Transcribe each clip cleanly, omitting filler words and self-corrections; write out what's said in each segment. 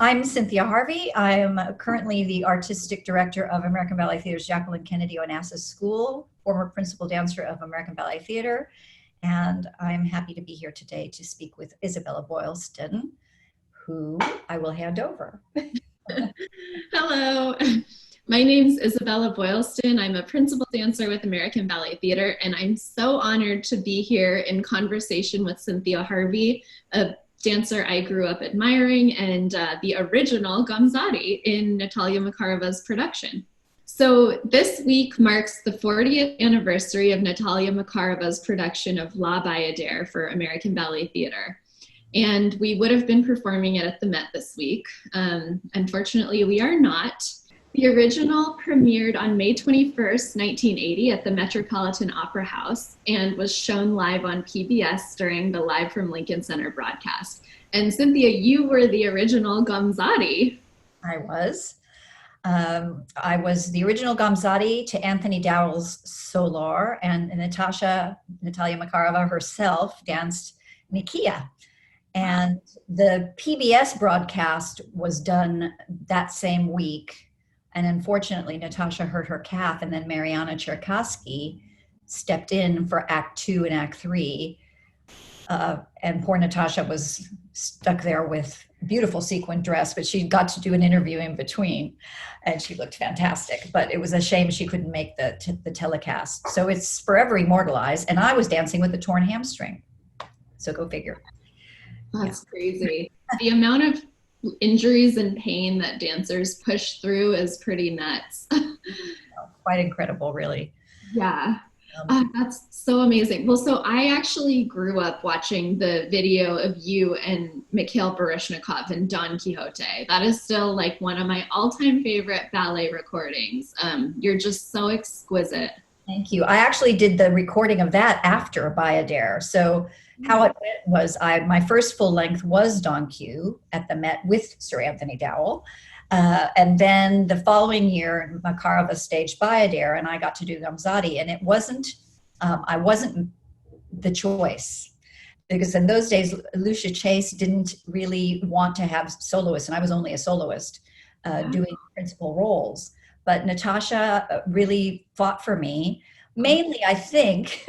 I'm Cynthia Harvey. I am currently the artistic director of American Ballet Theater's Jacqueline Kennedy Onassis School, former principal dancer of American Ballet Theater, and I'm happy to be here today to speak with Isabella Boylston, who I will hand over. Hello, my name's Isabella Boylston. I'm a principal dancer with American Ballet Theater, and I'm so honored to be here in conversation with Cynthia Harvey, a dancer I grew up admiring, and the original Gamzatti in Natalia Makarova's production. So this week marks the 40th anniversary of Natalia Makarova's production of La Bayadère for American Ballet Theater. And we would have been performing it at the Met this week. Unfortunately, we are not. The original premiered on May 21st, 1980 at the Metropolitan Opera House and was shown live on PBS during the Live from Lincoln Center broadcast. And Cynthia, you were the original Gamzatti. I was. I was the original Gamzatti to Anthony Dowell's Solar, and Natalia Makarova herself danced Nikiya. And the PBS broadcast was done that same week. And unfortunately, Natasha hurt her calf, and then Mariana Cherkassky stepped in for Act 2 and Act 3. And poor Natasha was stuck there with a beautiful sequin dress, but she got to do an interview in between, and she looked fantastic. But it was a shame she couldn't make the telecast. So it's forever immortalized. And I was dancing with a torn hamstring. So go figure. That's crazy. The amount of injuries and pain that dancers push through is pretty nuts. Quite incredible, really. Yeah, that's so amazing. Well, so I actually grew up watching the video of you and Mikhail Baryshnikov in Don Quixote. That is still like one of my all-time favorite ballet recordings. You're just so exquisite. Thank you. I actually did the recording of that after Bayadère. So how it went was my first full length was Don Q at the Met with Sir Anthony Dowell. And then the following year, Makarova staged Bayadère, and I got to do Gamzatti. And it wasn't, I wasn't the choice. Because in those days, Lucia Chase didn't really want to have soloists, and I was only a soloist doing principal roles. But Natasha really fought for me, mainly, I think,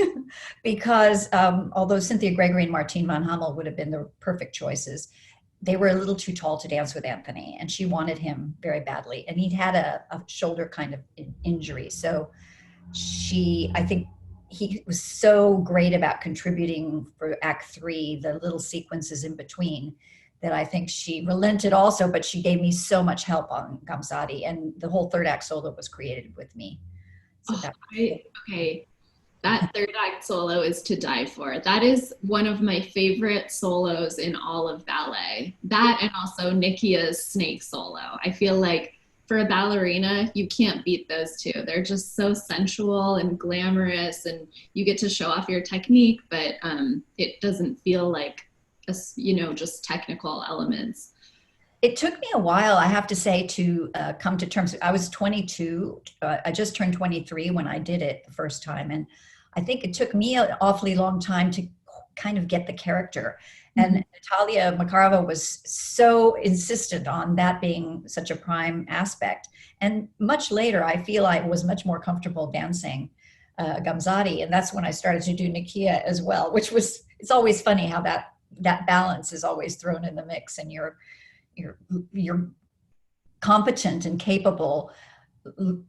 because although Cynthia Gregory and Martine von Hummel would have been the perfect choices, they were a little too tall to dance with Anthony, and she wanted him very badly. And he'd had a shoulder kind of injury. So I think he was so great about contributing for Act 3, the little sequences in between, that I think she relented also, but she gave me so much help on Gamzatti, and the whole third act solo was created with me. So okay, that third act solo is to die for. That is one of my favorite solos in all of ballet. That and also Nikiya's snake solo. I feel like for a ballerina, you can't beat those two. They're just so sensual and glamorous, and you get to show off your technique, but it doesn't feel like just technical elements. It took me a while, I have to say, to come to terms. I was 22. I just turned 23 when I did it the first time. And I think it took me an awfully long time to kind of get the character. And Natalia Makarova was so insistent on that being such a prime aspect. And much later, I feel I was much more comfortable dancing Gamzatti. And that's when I started to do Nikiya as well, which was, it's always funny how that balance is always thrown in the mix, and you're competent and capable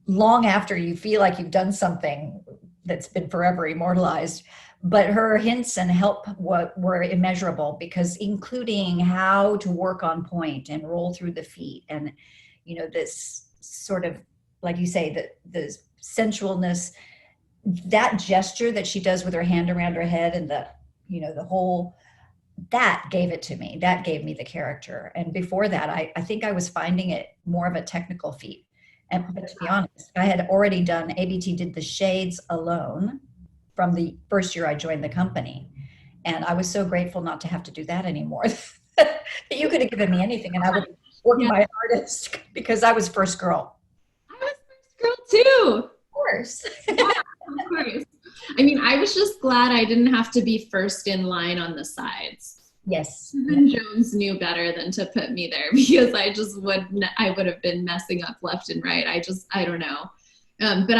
long after you feel like you've done something that's been forever immortalized. But her hints and help were immeasurable, because including how to work on point and roll through the feet, and this sort of, like you say, the sensualness, that gesture that she does with her hand around her head, and the whole, that gave it to me. That gave me the character. And before that, I think I was finding it more of a technical feat. But to be honest, I had already done, ABT did the shades alone from the first year I joined the company. And I was so grateful not to have to do that anymore. You could have given me anything and I would have worked my hardest, because I was first girl. I was first girl too. Of course. Yeah, of course. I mean, I was just glad I didn't have to be first in line on the sides. Yes. Susan Jones knew better than to put me there because I would have been messing up left and right. I don't know. But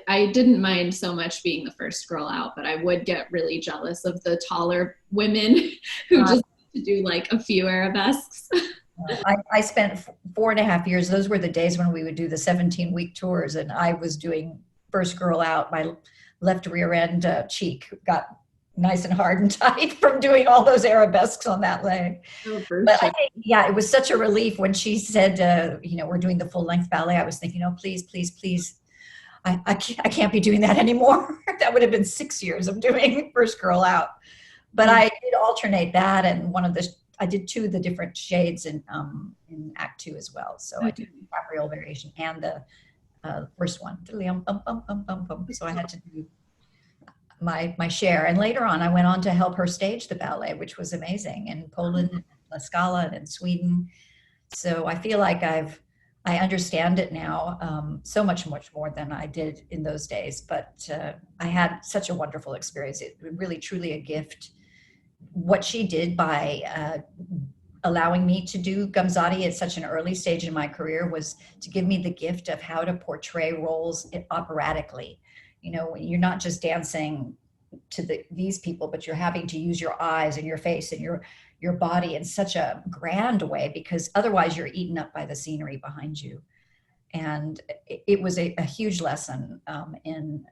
I didn't mind so much being the first girl out, but I would get really jealous of the taller women who just to do like a few arabesques. I spent 4.5 years. Those were the days when we would do the 17-week tours, and I was doing first girl out. My left rear end cheek got nice and hard and tight from doing all those arabesques on that leg. Oh, but I think, yeah, it was such a relief when she said, we're doing the full length ballet. I was thinking, oh, please, please, please. I can't be doing that anymore. That would have been 6 years of doing first girl out. But I did alternate that, and I did 2 of the different shades in Act 2 as well. So I did the Gabrielle variation and the first one. So I had to do my share. And later on, I went on to help her stage the ballet, which was amazing, in Poland, and La Scala, and in Sweden. So I feel like I understand it now so much more than I did in those days. But I had such a wonderful experience. It was really, truly a gift. What she did by allowing me to do Gamzatti at such an early stage in my career was to give me the gift of how to portray roles operatically. You're not just dancing to these people, but you're having to use your eyes and your face and your body in such a grand way, because otherwise you're eaten up by the scenery behind you. And it was a huge lesson in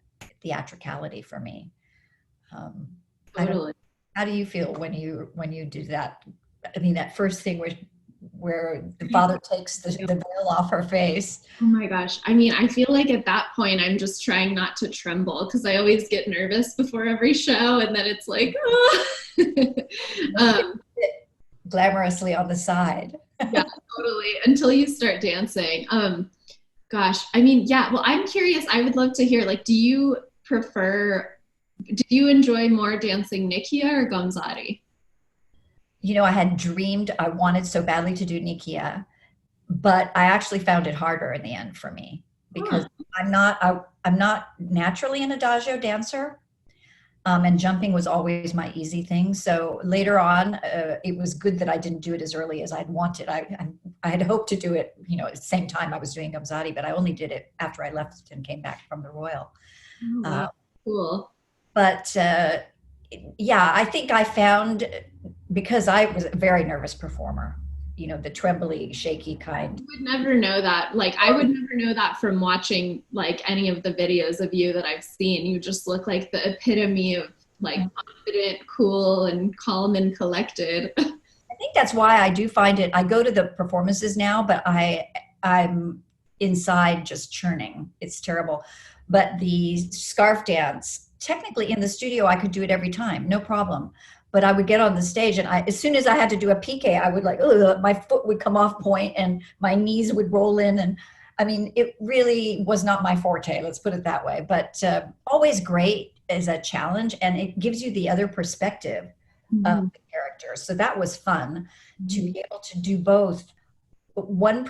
theatricality for me. Totally. How do you feel when you do that? I mean, that first thing where the father takes the veil off her face. Oh my gosh. I mean, I feel like at that point, I'm just trying not to tremble because I always get nervous before every show. And then it's like, glamorously on the side. Yeah, totally. Until you start dancing. Gosh, I mean, yeah, well, I'm curious. I would love to hear, like, did you enjoy more dancing Nikiya or Gamzatti? I had dreamed I wanted so badly to do Nikiya, but I actually found it harder in the end for me because I'm not naturally an adagio dancer, and jumping was always my easy thing. So later on, it was good that I didn't do it as early as I'd wanted. I had hoped to do it, at the same time I was doing Gamzatti, but I only did it after I left and came back from the Royal. Oh, wow. Cool. But yeah, I think I found, because I was a very nervous performer, the trembly, shaky kind. I would never know that. Like, I would never know that from watching, like, any of the videos of you that I've seen. You just look like the epitome of, like, confident, cool, and calm and collected. I think that's why I do find it. I go to the performances now, but I'm inside just churning. It's terrible. But the scarf dance, technically in the studio, I could do it every time, no problem. But I would get on the stage, and as soon as I had to do a piqué, I would my foot would come off point and my knees would roll in. And I mean, it really was not my forte, let's put it that way. But always great as a challenge, and it gives you the other perspective of the character. So that was fun to be able to do both. One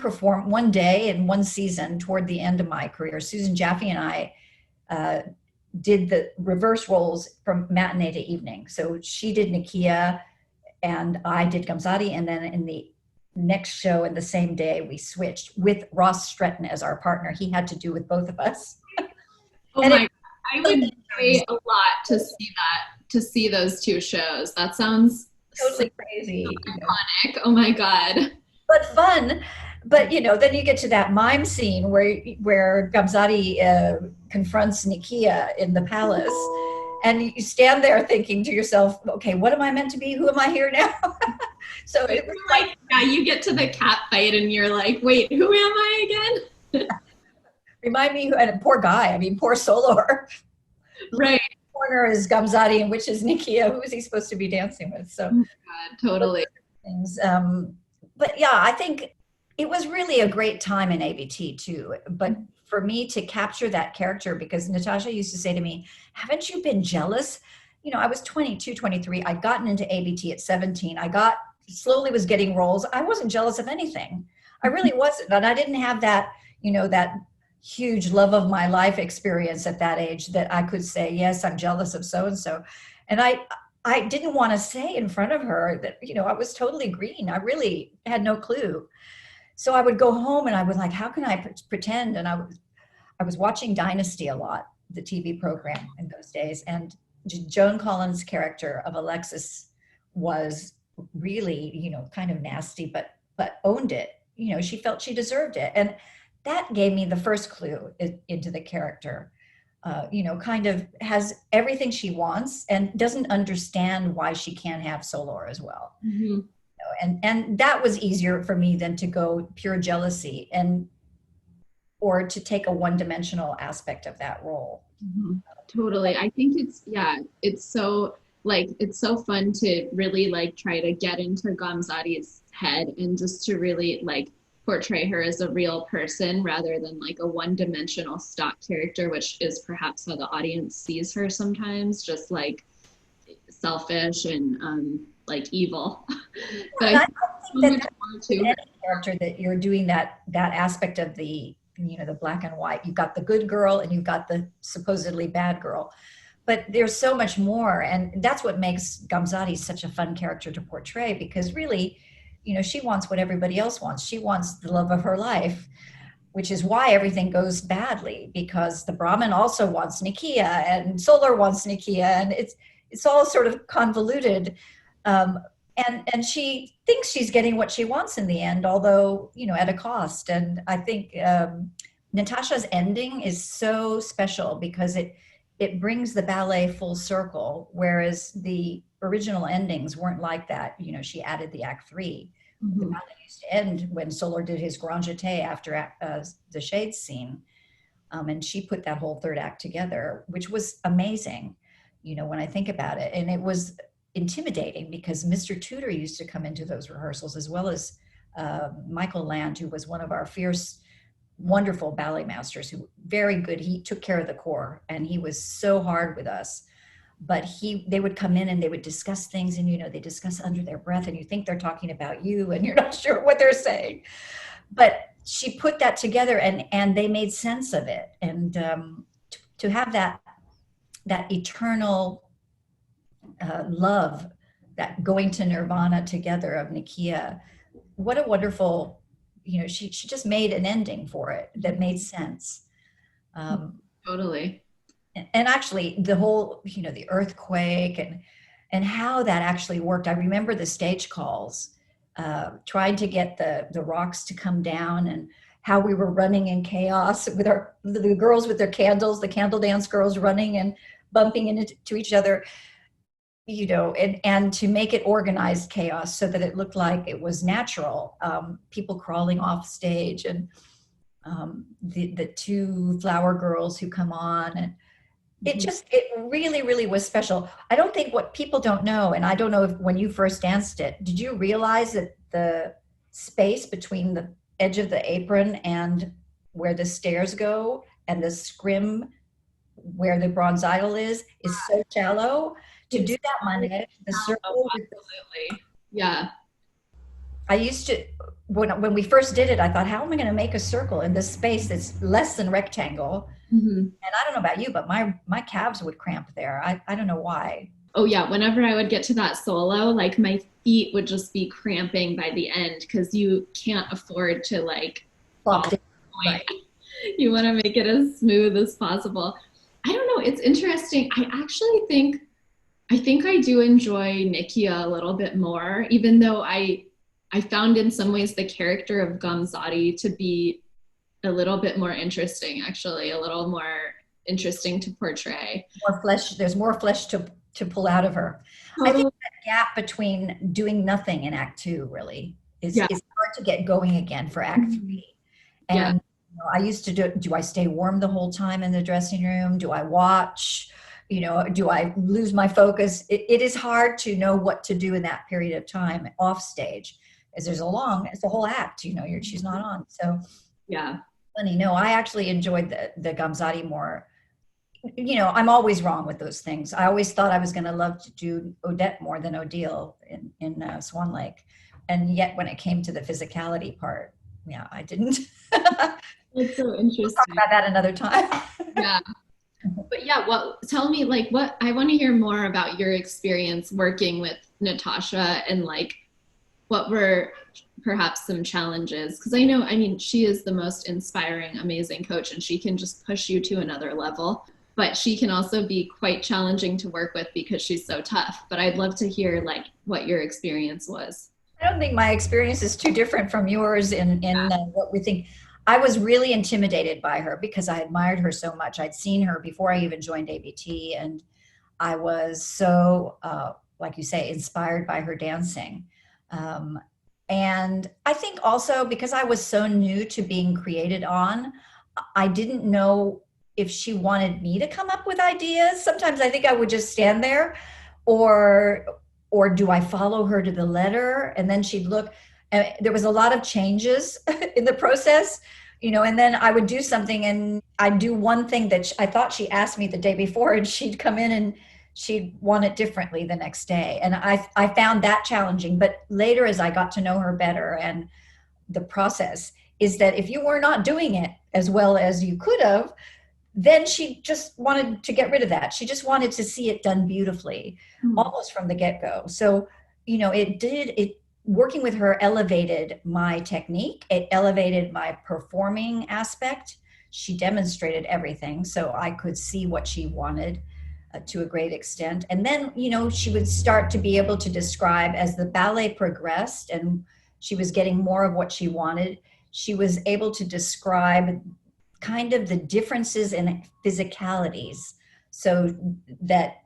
day and one season toward the end of my career, Susan Jaffe and I did the reverse roles from matinee to evening. So she did Nikiya and I did Gamzatti, and then in the next show in the same day we switched with Ross Stretton as our partner. He had to do with both of us. Oh my God. I would pay a lot to see those 2 shows. That sounds totally crazy. Iconic. Oh my God. But fun. But then you get to that mime scene where Gamzatti confronts Nikiya in the palace, and you stand there thinking to yourself, okay, what am I meant to be? Who am I here now? So it was like, yeah, you get to the cat fight and you're like, wait, who am I again? Remind me, and poor guy, I mean, poor Solor. Right. Corner is Gamzatti, and which is Nikiya. Who is he supposed to be dancing with? So, oh God, totally. Things. But yeah, I think it was really a great time in ABT too. But for me to capture that character, because Natasha used to say to me, haven't you been jealous? I was 22, 23. I'd gotten into ABT at 17. Slowly was getting roles. I wasn't jealous of anything. I really wasn't. And I didn't have that, that huge love of my life experience at that age that I could say, yes, I'm jealous of so-and-so. And I I didn't want to say in front of her that, I was totally green. I really had no clue. So I would go home and I was like, how can I pretend? And I was watching Dynasty a lot, the TV program in those days. And Joan Collins' character of Alexis was really, kind of nasty, but owned it. She felt she deserved it. And that gave me the first clue into the character. Kind of has everything she wants and doesn't understand why she can't have Solar as well. Mm-hmm. And that was easier for me than to go pure jealousy or to take a one-dimensional aspect of that role. Mm-hmm. Totally. I think it's so fun to really like try to get into Gamzatti's head and just to really like portray her as a real person rather than like a one-dimensional stock character, which is perhaps how the audience sees her sometimes, just like selfish and like evil. But I don't think that character that you're doing that aspect of the the black and white. You've got the good girl and you've got the supposedly bad girl, but there's so much more, and that's what makes Gamzatti such a fun character to portray, because really, she wants what everybody else wants. She wants the love of her life, which is why everything goes badly, because the Brahmin also wants Nikiya and Solar wants Nikiya, and it's all sort of convoluted. And she thinks she's getting what she wants in the end, although, at a cost. And I think Natasha's ending is so special because it brings the ballet full circle, whereas the original endings weren't like that. She added the act 3. Mm-hmm. The ballet used to end when Solar did his grand jeté after the Shades scene. And she put that whole third act together, which was amazing, when I think about it. And it was intimidating because Mr. Tudor used to come into those rehearsals, as well as Michael Land, who was one of our fierce, wonderful ballet masters, who very good. He took care of the corps and he was so hard with us. But they would come in and they would discuss things, and they discuss under their breath, and you think they're talking about you and you're not sure what they're saying. But she put that together and they made sense of it. And to have that eternal love, that going to nirvana together of Nikiya, what a wonderful, she just made an ending for it that made sense. Totally. And actually the whole, the earthquake and how that actually worked. I remember the stage calls, trying to get the rocks to come down, and how we were running in chaos with the girls with their candles, the candle dance girls running and bumping into each other. And to make it organized chaos so that it looked like it was natural. People crawling off stage, and the 2 flower girls who come on, and it really, really was special. I don't think what people don't know, and I don't know if when you first danced it, did you realize that the space between the edge of the apron and where the stairs go and the scrim where the bronze idol is so shallow? To do that manege, the circle. Absolutely. Yeah. I used to, when we first did it, I thought, how am I going to make a circle in this space that's less than rectangle? Mm-hmm. And I don't know about you, but my calves would cramp there. I don't know why. Oh yeah. Whenever I would get to that solo, like my feet would just be cramping by the end, because you can't afford to like, right. You want to make it as smooth as possible. I don't know. It's interesting. I actually think I do enjoy Nikiya a little bit more, even though I found in some ways the character of Gamzatti to be a little bit more interesting, actually, a little more interesting to portray. More flesh. There's more flesh to pull out of her. I think that gap between doing nothing in Act 2 really is hard to get going again for Act 3. And I used to do I stay warm the whole time in the dressing room? Do I watch? Do I lose my focus? It is hard to know what to do in that period of time off stage, as it's a whole act, she's not on. So yeah. Funny. No, I actually enjoyed the Gamzatti more. I'm always wrong with those things. I always thought I was going to love to do Odette more than Odile in Swan Lake. And yet when it came to the physicality part, I didn't. It's so interesting. We'll talk about that another time. Yeah. But yeah, tell me, like, I want to hear more about your experience working with Natasha and like what were perhaps some challenges? Because I mean, she is the most inspiring, amazing coach, and she can just push you to another level. But she can also be quite challenging to work with because she's so tough. But I'd love to hear like what your experience was. I don't think my experience is too different from yours in what we think. I was really intimidated by her because I admired her so much. I'd seen her before I even joined ABT, and I was so, like you say, inspired by her dancing. Um, and I think also because I was so new to being created on, I didn't know if she wanted me to come up with ideas. Sometimes I think I would just stand there, or or do I follow her to the letter? And then she'd look. There was a lot of changes in the process, and then I would do something, and I'd do one thing that I thought she asked me the day before, and she'd come in and she'd want it differently the next day. And I found that challenging. But later, as I got to know her better, and the process is that if you were not doing it as well as you could have, then she just wanted to get rid of that. She just wanted to see it done beautifully, almost from the get-go. So, it working with her elevated my technique. It elevated my performing aspect. She demonstrated everything, so I could see what she wanted to a great extent. And then, she would start to be able to describe as the ballet progressed and she was getting more of what she wanted. She was able to describe kind of the differences in physicalities. So that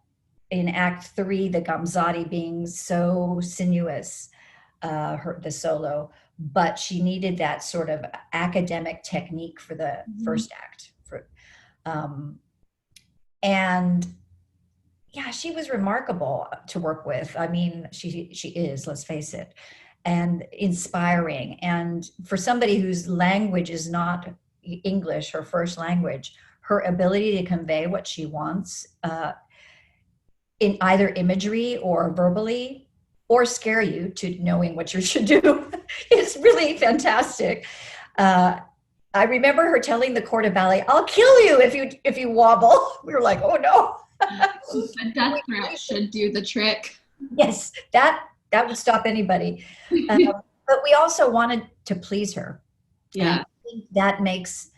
in Act 3, the Gamzatti being so sinuous, the solo, but she needed that sort of academic technique for the first act. And yeah, she was remarkable to work with. I mean, she is, let's face it, and inspiring. And for somebody whose language is not English, her first language, her ability to convey what she wants in either imagery or verbally, or scare you to knowing what you should do is really fantastic. I remember her telling the Corps de Ballet, "I'll kill you if you wobble." We were like, "Oh no." A death threat should do the trick. Yes, that would stop anybody. But we also wanted to please her. Yeah. And I think that makes,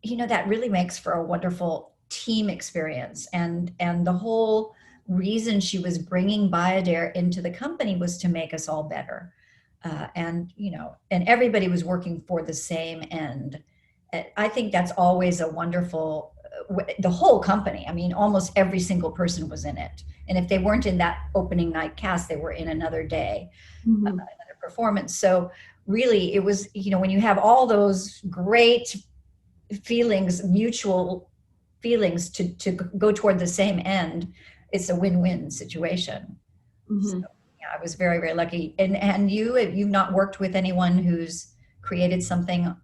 that really makes for a wonderful team experience. And the whole reason she was bringing BAYADÈRE into the company was to make us all better. And everybody was working for the same end. I think that's always a wonderful, the whole company. I mean, almost every single person was in it. And if they weren't in that opening night cast, they were in another day, another performance. So really it was, when you have all those great feelings, mutual feelings to go toward the same end, it's a win-win situation. So yeah, I was very, very lucky. And you've not worked with anyone who's created something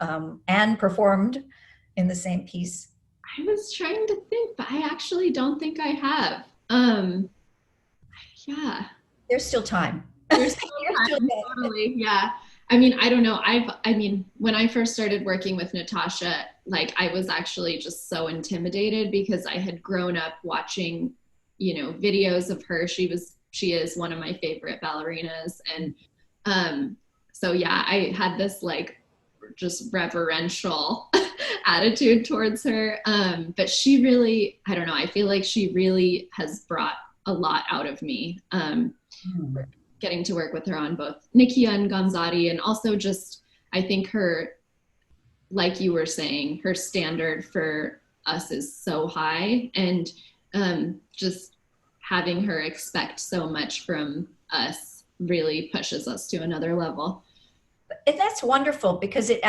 and performed in the same piece? I was trying to think, but I actually don't think I have. Yeah. There's still time. There's still time, totally. Yeah. I mean, I don't know. When I first started working with Natasha, like I was actually just so intimidated because I had grown up watching, videos of her. She is one of my favorite ballerinas. And so yeah, I had this like just reverential attitude towards her. But she really, I don't know, I feel like she really has brought a lot out of me. Getting to work with her on both Nikiya and Gamzatti, and also just, I think her, like you were saying, her standard for us is so high, and just having her expect so much from us really pushes us to another level. And that's wonderful because it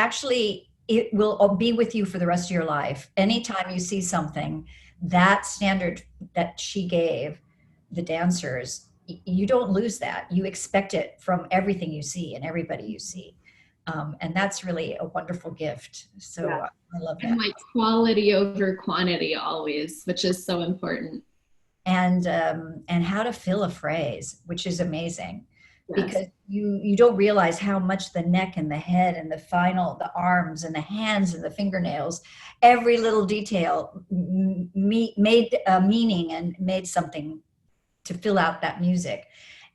will be with you for the rest of your life. Anytime you see something, that standard that she gave the dancers, you don't lose that. You expect it from everything you see and everybody you see. And that's really a wonderful gift. So yeah. I love that. And like quality over quantity always, which is so important. And how to fill a phrase, which is amazing. because you don't realize how much the neck and the head and the arms and the hands and the fingernails, every little detail made a meaning and made something to fill out that music.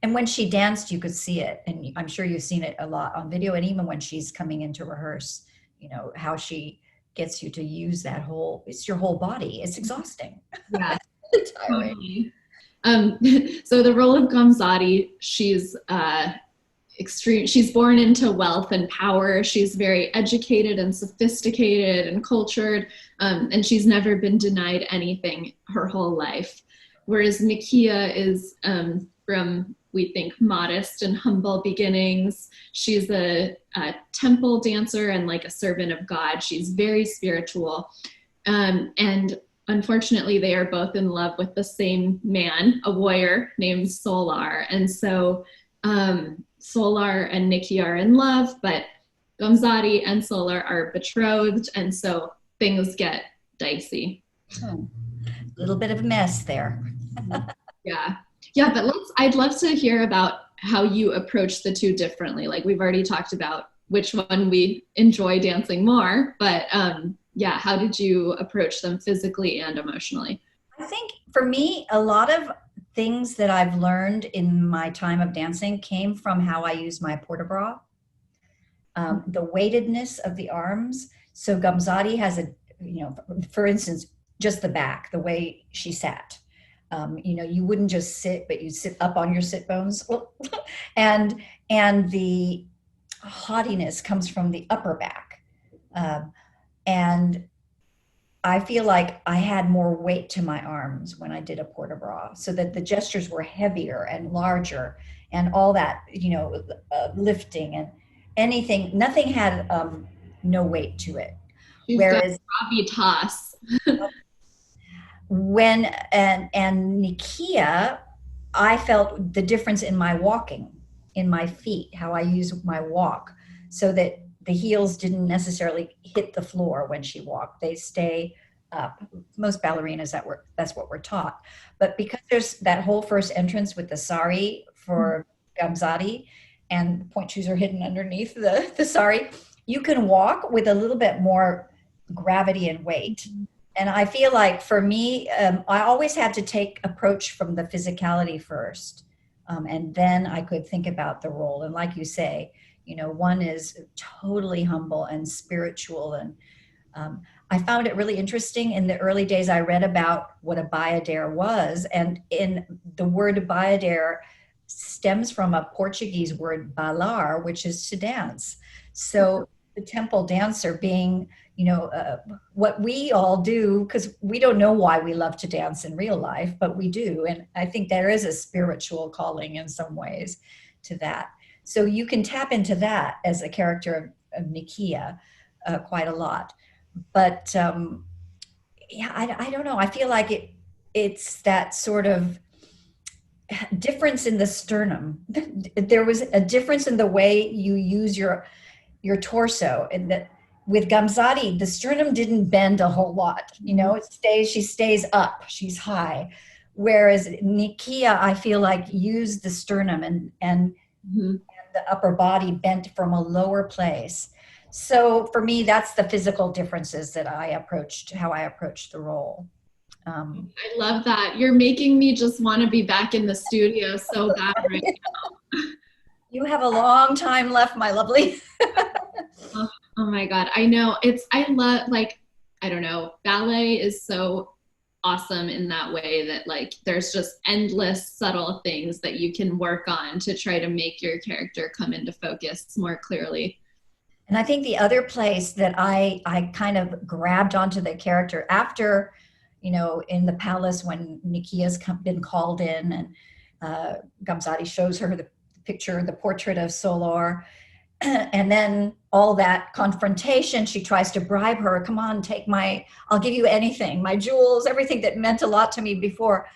And when she danced, you could see it. And I'm sure you've seen it a lot on video. And even when she's coming in to rehearse, you know, how she gets you to use that it's your whole body. It's exhausting. Yeah. Totally. So the role of Gamzatti, she's extreme. She's born into wealth and power. She's very educated and sophisticated and cultured, and she's never been denied anything her whole life. Whereas Nikiya is from, we think, modest and humble beginnings. She's a temple dancer and like a servant of God. She's very spiritual. And unfortunately, they are both in love with the same man, a warrior named Solar. And so Solar and Nikiya are in love, but Gamzatti and Solar are betrothed. And so things get dicey. A little bit of a mess there. Yeah, but I'd love to hear about how you approach the two differently. Like, we've already talked about which one we enjoy dancing more, but yeah, how did you approach them physically and emotionally? I think for me, a lot of things that I've learned in my time of dancing came from how I use my port-de-bras. The weightedness of the arms. So Gamzatti has for instance, just the back, the way she sat. You wouldn't just sit, but you'd sit up on your sit bones. and the haughtiness comes from the upper back. And I feel like I had more weight to my arms when I did a port-de-bras, so that the gestures were heavier and larger and all that, lifting and nothing had no weight to it. She's whereas gravitas. And Nikiya, I felt the difference in my walking, in my feet, how I use my walk, so that the heels didn't necessarily hit the floor when she walked. They stay up. Most ballerinas, that's what we're taught. But because there's that whole first entrance with the sari for Gamzatti, and the point shoes are hidden underneath the sari, you can walk with a little bit more gravity and weight. And I feel like for me, I always had to approach from the physicality first. And then I could think about the role. And like you say, one is totally humble and spiritual. And I found it really interesting. In the early days, I read about what a bayadère was. And in the word bayadère stems from a Portuguese word bailar, which is to dance. So the temple dancer being, what we all do, because we don't know why we love to dance in real life, but we do. And I think there is a spiritual calling in some ways to that. So you can tap into that as a character of Nikiya quite a lot. But yeah, I don't know. I feel like it's that sort of difference in the sternum. There was a difference in the way you use your torso, and that with Gamzatti, the sternum didn't bend a whole lot. She stays up, she's high. Whereas Nikiya, I feel like, used the sternum and the upper body bent from a lower place. So for me, that's the physical differences that how I approached the role. I love that. You're making me just want to be back in the studio so bad right now. You have a long time left, my lovely. Oh my God. I know. I love, I don't know, ballet is so awesome in that way that there's just endless subtle things that you can work on to try to make your character come into focus more clearly. And I think the other place that I kind of grabbed onto the character after, in the palace when Nikiya's been called in, and Gamzatti shows her the picture, the portrait of Solar, and then all that confrontation, she tries to bribe her. Come on, I'll give you anything, my jewels, everything that meant a lot to me before.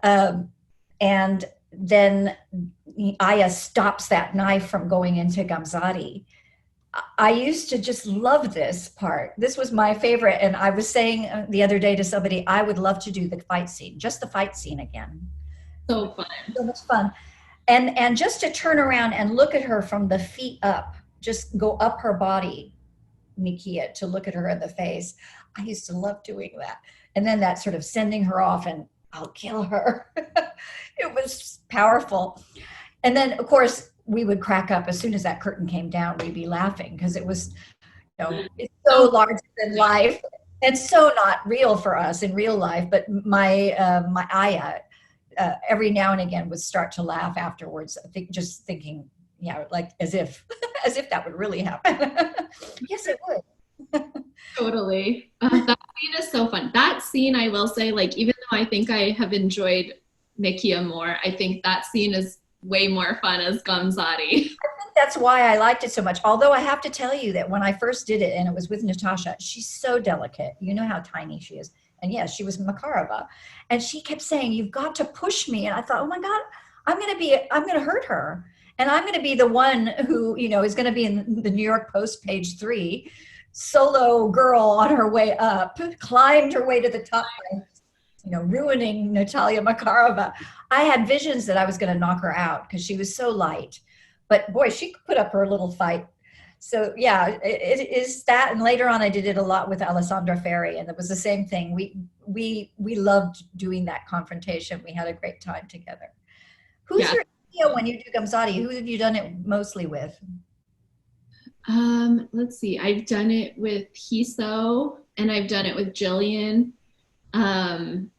And then Aya stops that knife from going into Gamzatti. I used to just love this part. This was my favorite. And I was saying the other day to somebody, I would love to do the fight scene, just the fight scene again. So fun. So much fun. And just to turn around and look at her from the feet up, just go up her body, Nikiya, to look at her in the face. I used to love doing that. And then that sort of sending her off and I'll kill her. It was powerful. And then, of course, we would crack up as soon as that curtain came down. We'd be laughing because it was, it's so larger than life. It's so not real for us in real life. But my Aya, every now and again would start to laugh afterwards, just thinking, yeah, like as if that would really happen. Yes, it would. Totally. That scene is so fun. That scene, I will say, like, even though I think I have enjoyed Nikiya more, I think that scene is way more fun as Gamzatti. I think that's why I liked it so much. Although I have to tell you that when I first did it, and it was with Natasha, she's so delicate. You know how tiny she is. And yes, she was Makarova. And she kept saying, you've got to push me. And I thought, oh my God, I'm going to hurt her. And I'm going to be the one who, is going to be in the New York Post page 3, solo girl on her way up, climbed her way to the top, ruining Natalia Makarova. I had visions that I was going to knock her out because she was so light. But boy, she could put up her little fight. So yeah, it is that. And later on, I did it a lot with Alessandra Ferri, and it was the same thing. We loved doing that confrontation. We had a great time together. Who's your hero when you do Gamzatti? Who have you done it mostly with? Let's see. I've done it with Hiso, and I've done it with Jillian. And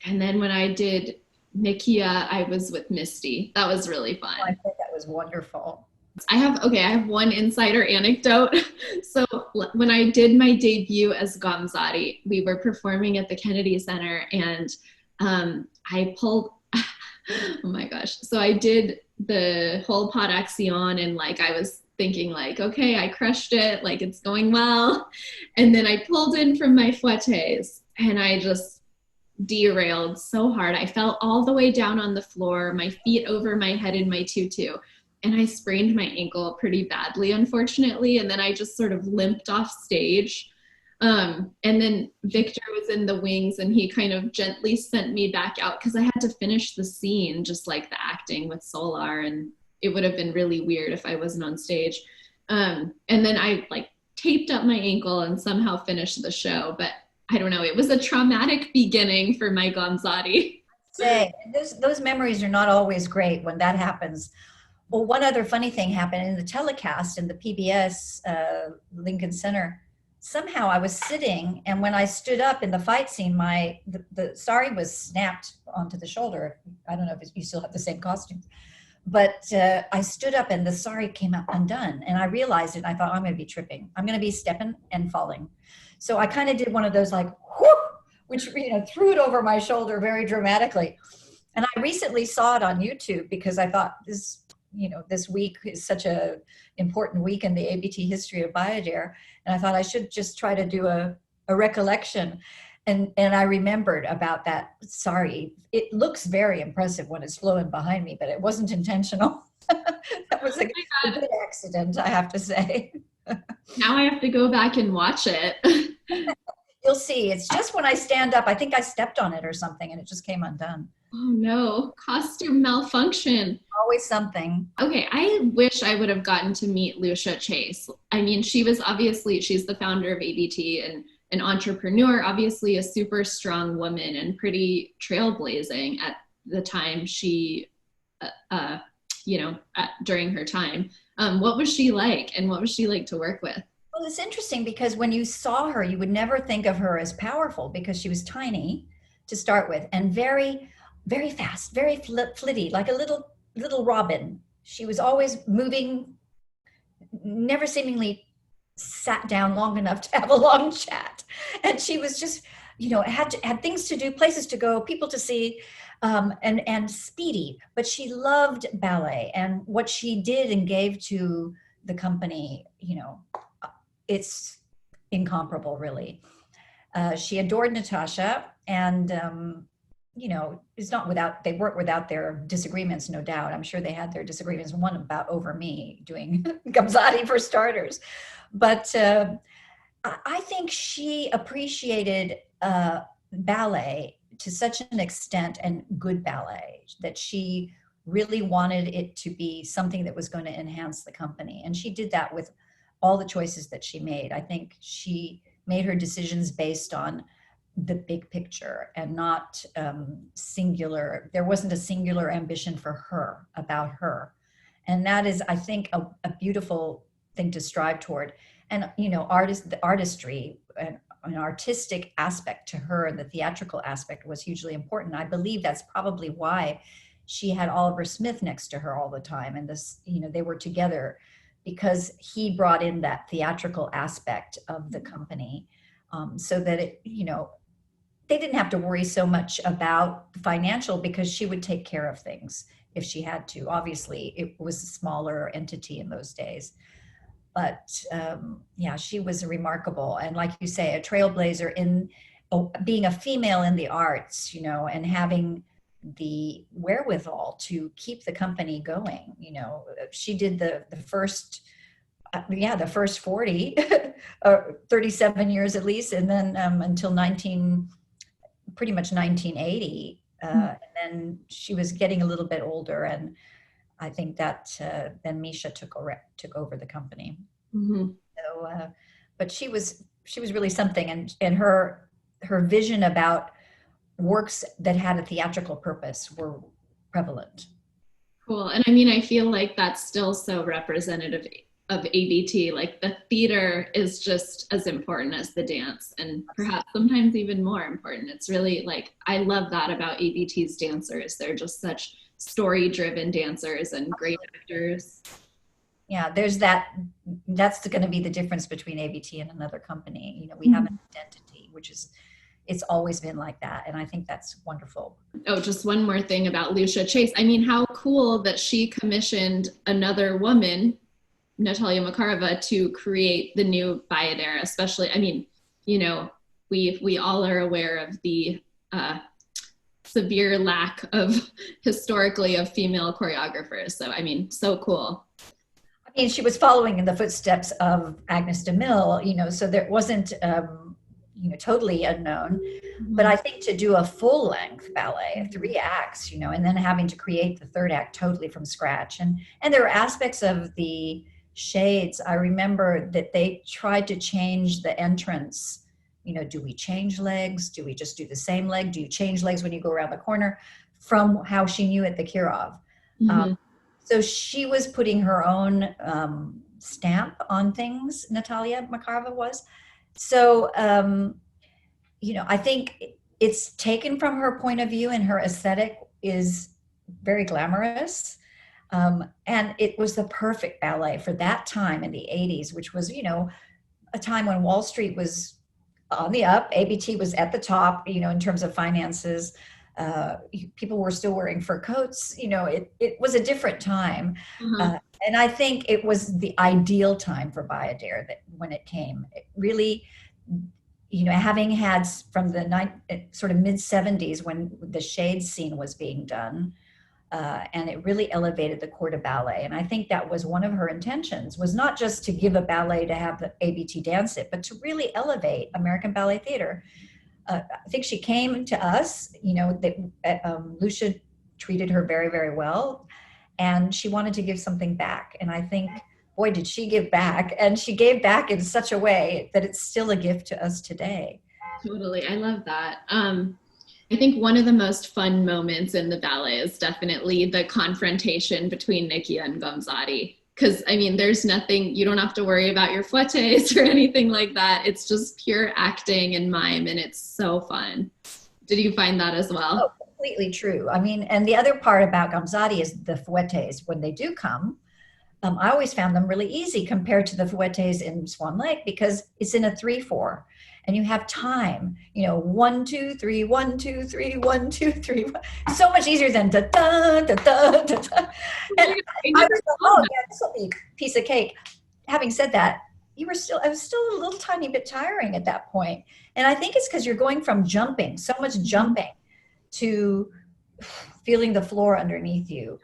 then when I did Nikiya, I was with Misty. That was really fun. Oh, I think that was wonderful. I have one insider anecdote. So when I did my debut as Gamzatti, we were performing at the Kennedy Center, and I pulled, oh my gosh. So I did the whole pot action, and like I was thinking like, okay, I crushed it, like it's going well. And then I pulled in from my fouettes, and I just derailed so hard. I fell all the way down on the floor, my feet over my head in my tutu. And I sprained my ankle pretty badly, unfortunately. And then I just sort of limped off stage. And then Victor was in the wings, and he kind of gently sent me back out because I had to finish the scene, just like the acting with Solar. And it would have been really weird if I wasn't on stage. And then I like taped up my ankle and somehow finished the show. But I don't know, it was a traumatic beginning for my Gamzatti. Those memories are not always great when that happens. Well, one other funny thing happened in the telecast in the PBS Lincoln Center. Somehow I was sitting, and when I stood up in the fight scene, the sari was snapped onto the shoulder. I don't know if you still have the same costumes, but I stood up and the sari came out undone, and I realized it. And I thought, I'm going to be tripping. I'm going to be stepping and falling. So I kind of did one of those like whoop, which threw it over my shoulder very dramatically. And I recently saw it on YouTube because I thought this week is such a important week in the ABT history of BAYADÈRE. And I thought I should just try to do a recollection. And I remembered about that. Sorry, it looks very impressive when it's flowing behind me, but it wasn't intentional. That was a good accident, I have to say. Now I have to go back and watch it. You'll see. It's just when I stand up, I think I stepped on it or something, and it just came undone. Oh no, costume malfunction. Always something. Okay, I wish I would have gotten to meet Lucia Chase. I mean, she's the founder of ABT and an entrepreneur, obviously a super strong woman and pretty trailblazing at the time she, during her time. What was she like, and what was she like to work with? Well, it's interesting because when you saw her, you would never think of her as powerful because she was tiny to start with and very, very fast, very flitty, like a little robin. She was always moving, never seemingly sat down long enough to have a long chat. And she was just, had things to do, places to go, people to see, and speedy. But she loved ballet, and what she did and gave to the company, it's incomparable, really. She adored Natasha, and they weren't without their disagreements, no doubt. I'm sure they had their disagreements, one about over me doing Gamzatti for starters. But I think she appreciated ballet to such an extent, and good ballet, that she really wanted it to be something that was going to enhance the company. And she did that with all the choices that she made. I think she made her decisions based on the big picture and not singular. There wasn't a singular ambition for her, about her. And that is, I think, a beautiful thing to strive toward. And, you know, the artistry, an artistic aspect to her, and the theatrical aspect was hugely important. I believe that's probably why she had Oliver Smith next to her all the time. And this, you know, they were together because he brought in that theatrical aspect of the company, so that it, you know, they didn't have to worry so much about the financial, because she would take care of things if she had to. Obviously, it was a smaller entity in those days. But yeah, she was remarkable. And like you say, a trailblazer in being a female in the arts, you know, and having the wherewithal to keep the company going. You know, she did the first, the first 40, 37 years at least. And then until pretty much 1980. And then she was getting a little bit older, and I think that then Misha took over the company. Mm-hmm. So, but she was really something, and her vision about works that had a theatrical purpose were prevalent. Cool. And I mean, I feel like that's still so representative of ABT. Like, the theater is just as important as the dance, and perhaps sometimes even more important. It's really like, I love that about ABT's dancers. They're just such story-driven dancers and great actors. Yeah, there's that's going to be the difference between ABT and another company. You know, we have an identity, which is, it's always been like that. And I think that's wonderful. Oh, just one more thing about Lucia Chase. I mean, how cool that she commissioned another woman, Natalia Makarova, to create the new BAYADÈRE, especially. I mean, you know, we all are aware of the severe lack of historically of female choreographers. So, I mean, so cool. I mean, she was following in the footsteps of Agnes de Mille, you know, so there wasn't, you know, totally unknown. Mm-hmm. But I think to do a full length ballet, 3 acts, you know, and then having to create the 3rd act totally from scratch. And there are aspects of the shades. I remember that they tried to change the entrance. You know, do we change legs? Do we just do the same leg? Do you change legs when you go around the corner? From how she knew at the Kirov. Mm-hmm. So she was putting her own stamp on things, Natalia Makarova was. So, you know, I think it's taken from her point of view, and her aesthetic is very glamorous. And it was the perfect ballet for that time in the 80s, which was, you know, a time when Wall Street was on the up. ABT was at the top, you know, in terms of finances. People were still wearing fur coats. You know, it was a different time. Uh-huh. And I think it was the ideal time for BAYADÈRE that when it came. It really, you know, having had from the sort of mid 70s when the shade scene was being done, and it really elevated the Corps de Ballet. And I think that was one of her intentions, was not just to give a ballet to have the ABT dance it, but to really elevate American ballet theater. I think she came to us, you know, Lucia treated her very, very well, and she wanted to give something back. And I think, boy, did she give back. And she gave back in such a way that it's still a gift to us today. Totally. I love that. I think one of the most fun moments in the ballet is definitely the confrontation between Nikiya and Gamzatti. Because, I mean, there's nothing, you don't have to worry about your fouettes or anything like that. It's just pure acting and mime, and it's so fun. Did you find that as well? Oh, completely true. I mean, and the other part about Gamzatti is the fouettes, when they do come, I always found them really easy compared to the fouettes in Swan Lake, because it's in a 3/4. And you have time, you know, 1, 2, 3, 1, 2, 3, 1, 2, 3. So much easier than da da da da da da. And I was like, oh yeah, this will be a piece of cake. Having said that, I was still a little tiny bit tiring at that point. And I think it's because you're going from jumping, so much jumping, to feeling the floor underneath you.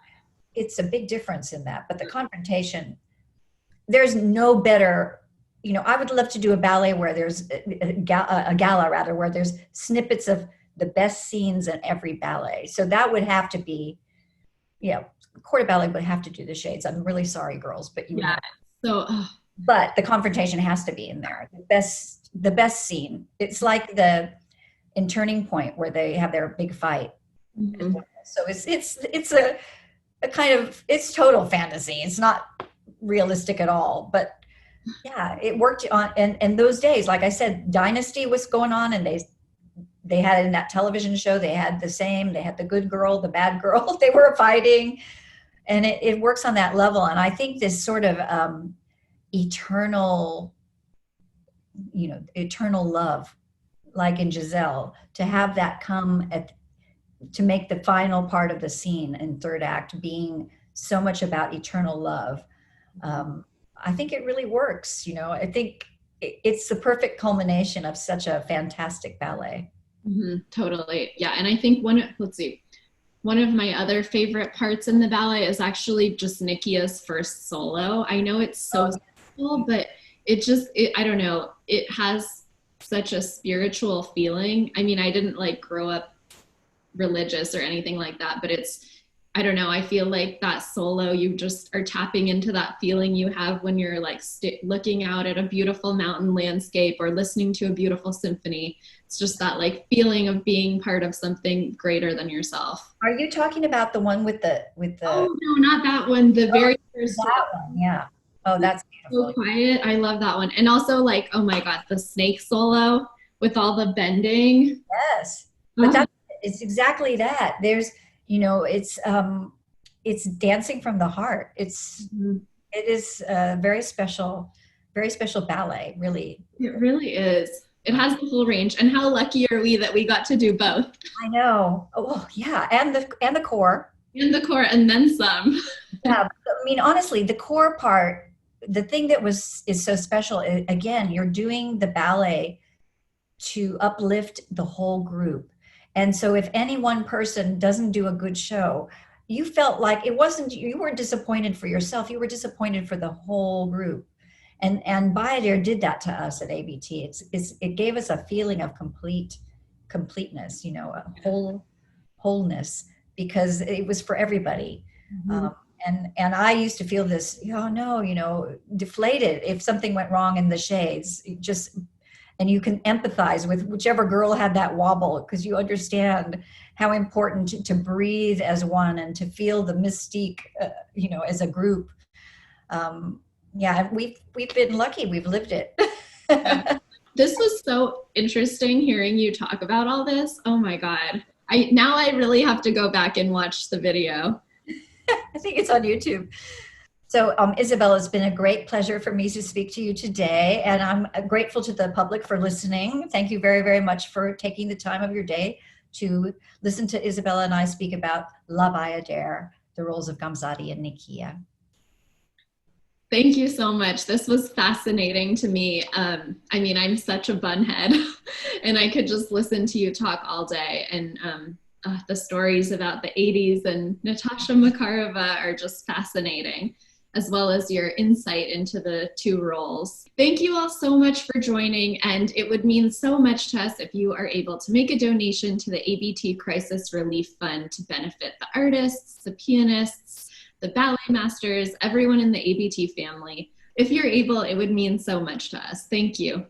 It's a big difference in that. But the confrontation, there's no better. You know, I would love to do a ballet where there's a gala rather, where there's snippets of the best scenes in every ballet. So that would have to be yeah, Corps de Ballet would have to do the shades. I'm really sorry, girls, but you would Yeah. have. So, But the confrontation has to be in there. The best scene. It's like the in Turning Point where they have their big fight. mhm. So it's a kind of, it's total fantasy. It's not realistic at all. But yeah, it worked on, and those days, like I said, Dynasty was going on, and they had in that television show, they had the same, they had the good girl, the bad girl, they were fighting, and it works on that level. And I think this sort of eternal, eternal love, like in Giselle, to have that come to make the final part of the scene in third act being so much about eternal love. I think it really works. I think it's the perfect culmination of such a fantastic ballet. Totally. Yeah. And I think one of my other favorite parts in the ballet is actually just Nikiya's first solo. I know it's so simple, but I don't know, it has such a spiritual feeling. I mean, I didn't like grow up religious or anything like that, but I don't know, I feel like that solo, you just are tapping into that feeling you have when you're like looking out at a beautiful mountain landscape or listening to a beautiful symphony. It's just that like feeling of being part of something greater than yourself. Are you talking about the one with the Oh no, not that one. The very first that one? Yeah. Oh, that's beautiful. So quiet. I love that one. And also like, oh my God, the snake solo with all the bending. Yes. But it's exactly that. There's, it's dancing from the heart. It is a very special ballet, really. It really is. It has the whole range. And how lucky are we that we got to do both? I know. Oh yeah. And the core. And the core and then some. Yeah. I mean, honestly, the core part, the thing that is so special, again, you're doing the ballet to uplift the whole group. And so if any one person doesn't do a good show, you felt like you weren't disappointed for yourself, you were disappointed for the whole group. And BAYADÈRE did that to us at ABT. It gave us a feeling of completeness, a wholeness, because it was for everybody. And I used to feel this, deflated if something went wrong in the shades. And you can empathize with whichever girl had that wobble, because you understand how important to breathe as one and to feel the mystique, as a group. Yeah, we've been lucky. We've lived it. This was so interesting hearing you talk about all this. Oh my God. Now I really have to go back and watch the video. I think it's on YouTube. So, Isabella, it's been a great pleasure for me to speak to you today, and I'm grateful to the public for listening. Thank you very, very much for taking the time of your day to listen to Isabella and I speak about La Bayadère, the roles of Gamzatti and Nikiya. Thank you so much. This was fascinating to me. I mean, I'm such a bunhead, and I could just listen to you talk all day. And the stories about the 80s and Natasha Makarova are just fascinating, as well as your insight into the two roles. Thank you all so much for joining, and it would mean so much to us if you are able to make a donation to the ABT Crisis Relief Fund to benefit the artists, the pianists, the ballet masters, everyone in the ABT family. If you're able, it would mean so much to us. Thank you.